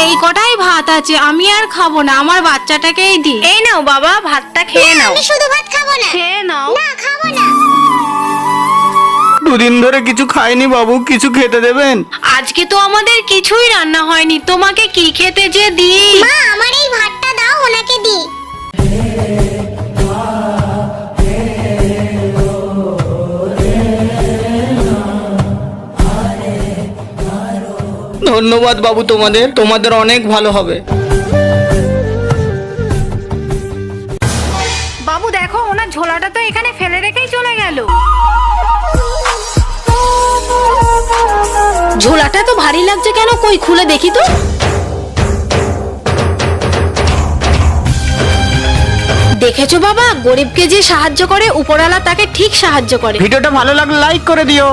এই কটাই ভাত আছে, আমি আর খাবো না, আমার বাচ্চাটাকেই দি। এই নাও বাবা, ভাতটা খেয়ে নাও। আমি শুধু ভাত খাবো না। খেয়ে নাও। না, খাবো না। দুদিন ধরে কিছু খাইনি বাবু, কিছু খেতে দেবেন? আজকে তো আমাদের কিছুই রান্না হয়নি, তোমাকে কি খেতে যে দিই? মা, আমার এই ভাতটা দাও, ওনাকে দি। ধন্যবাদ বাবু, তোমাদের অনেক ভালো হবে। বাবু দেখো, ওনার ঝোলাটা তো এখানে ফেলে রেখেই চলে গেল। ঝোলাটা তো ভারী লাগছে কেন, কই খুলে দেখি তো। দেখেছো বাবা, গরিবকে যে সাহায্য করে উপরওয়ালা তাকে ঠিক সাহায্য করে। ভিডিওটা ভালো লাগলে লাইক করে দিও।